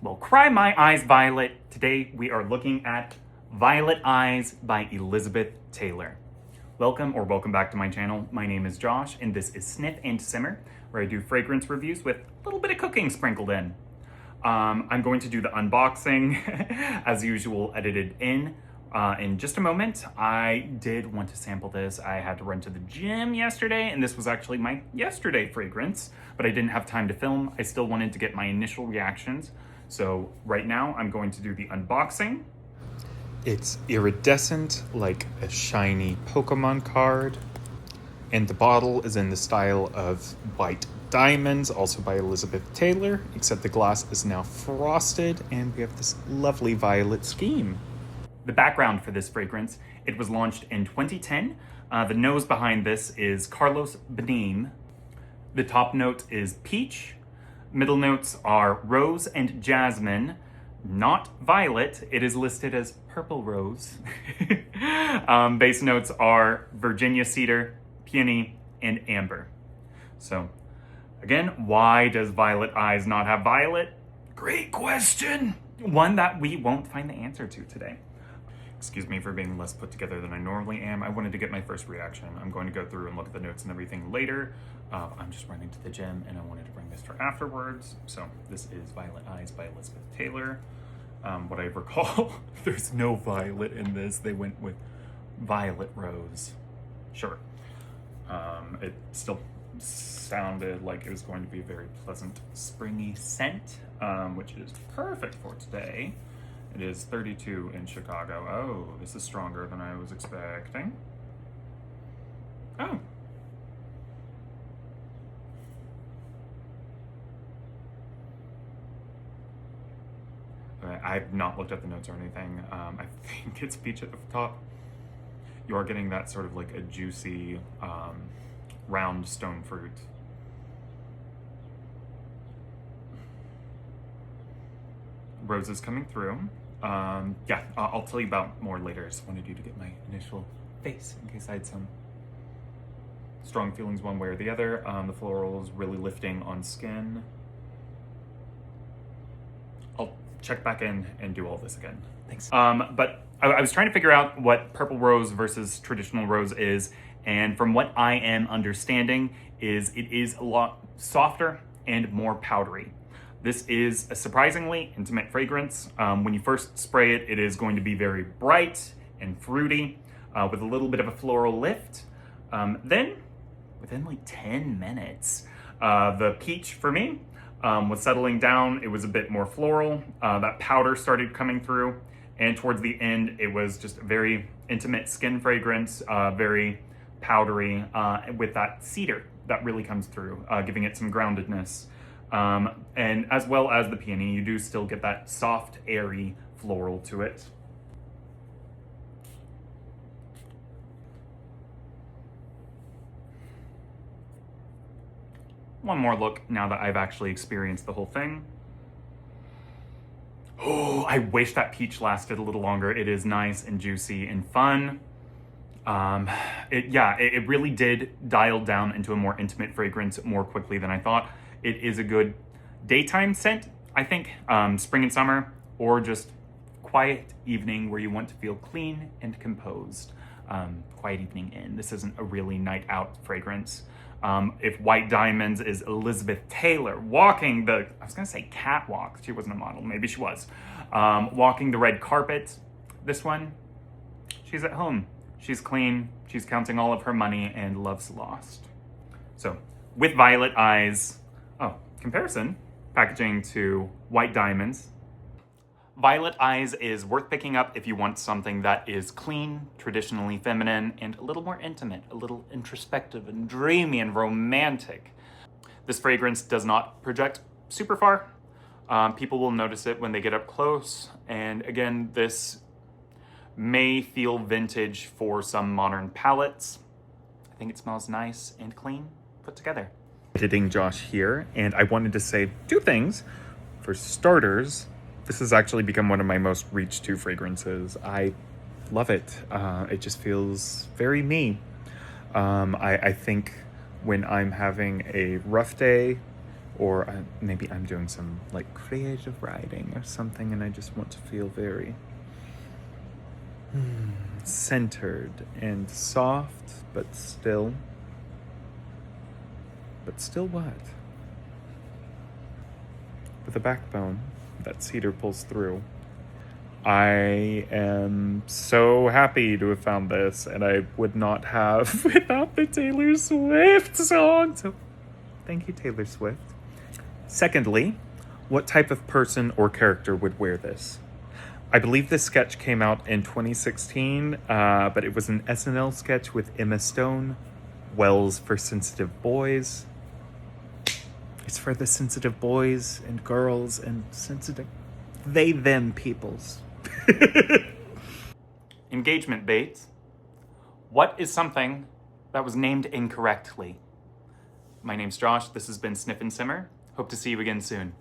Well, cry my eyes violet. Today we are looking at Violet Eyes by Elizabeth Taylor. Welcome back to my channel. My name is Josh and this is Sniff and Simmer, where I do fragrance reviews with a little bit of cooking sprinkled in. I'm going to do the unboxing as usual, edited in just a moment. I did want to sample this. I had to run to the gym yesterday and this was actually my yesterday fragrance, but I didn't have time to film. I still wanted to get my initial reactions. So right now I'm going to do the unboxing. It's iridescent like a shiny Pokemon card. And the bottle is in the style of White Diamonds, also by Elizabeth Taylor, except the glass is now frosted and we have this lovely violet scheme. The background for this fragrance, it was launched in 2010. The nose behind this is Carlos Benim. The top note is peach. Middle notes are rose and jasmine, not violet. It is listed as purple rose. Base notes are Virginia cedar, peony, and amber. So again, why does Violet Eyes not have violet? Great question. One that we won't find the answer to today. Excuse me for being less put together than I normally am. I wanted to get my first reaction. I'm going to go through and look at the notes and everything later. I'm just running to the gym and I wanted to bring this for afterwards. So this is Violet Eyes by Elizabeth Taylor. What I recall, there's no violet in this. They went with violet rose. Sure. It still sounded like it was going to be a very pleasant springy scent, which is perfect for today. It is 32 in Chicago. Oh, this is stronger than I was expecting. Oh. I've not looked at the notes or anything. I think it's peach at the top. You are getting that sort of like a juicy, round stone fruit. Roses coming through. Yeah, I'll tell you about more later. I just wanted you to get my initial face in case I had some strong feelings one way or the other. The florals really lifting on skin. I'll check back in and do all this again. Thanks. But I was trying to figure out what purple rose versus traditional rose is, and from what I am understanding it is a lot softer and more powdery. This is a surprisingly intimate fragrance. When you first spray it, it is going to be very bright and fruity with a little bit of a floral lift. Then, within like 10 minutes, the peach for me was settling down. It was a bit more floral. That powder started coming through. And towards the end, it was just a very intimate skin fragrance, very powdery, with that cedar that really comes through, giving it some groundedness. And as well as the peony, you do still get that soft, airy floral to it. One more look now that I've actually experienced the whole thing. Oh, I wish that peach lasted a little longer. It is nice and juicy and fun. It really did dial down into a more intimate fragrance more quickly than I thought. It is a good daytime scent, I think, spring and summer, or just quiet evening where you want to feel clean and composed. Quiet evening in. This isn't a really night out fragrance. If White Diamonds is Elizabeth Taylor walking the, I was gonna say catwalk, she wasn't a model, maybe she was, walking the red carpet, this one, she's at home. She's clean, she's counting all of her money and love's lost. So with Violet Eyes, comparison, packaging to White Diamonds. Violet Eyes is worth picking up if you want something that is clean, traditionally feminine, and a little more intimate, a little introspective and dreamy and romantic. This fragrance does not project super far. People will notice it when they get up close. And again, this may feel vintage for some modern palettes. I think it smells nice and clean put together. Editing Josh here, and I wanted to say two things. For starters, this has actually become one of my most reached to fragrances. I love it. It just feels very me. I think when I'm having a rough day Or maybe I'm doing some like creative writing or something and I just want to feel very centered and soft, but still what? With a backbone that cedar pulls through. I am so happy to have found this, and I would not have without the Taylor Swift song. So thank you, Taylor Swift. Secondly, what type of person or character would wear this? I believe this sketch came out in 2016, but it was an SNL sketch with Emma Stone. Wells for sensitive boys. It's for the sensitive boys and girls and sensitive they, them peoples. Engagement bait. What is something that was named incorrectly? My name's Josh. This has been Sniff and Simmer. Hope to see you again soon.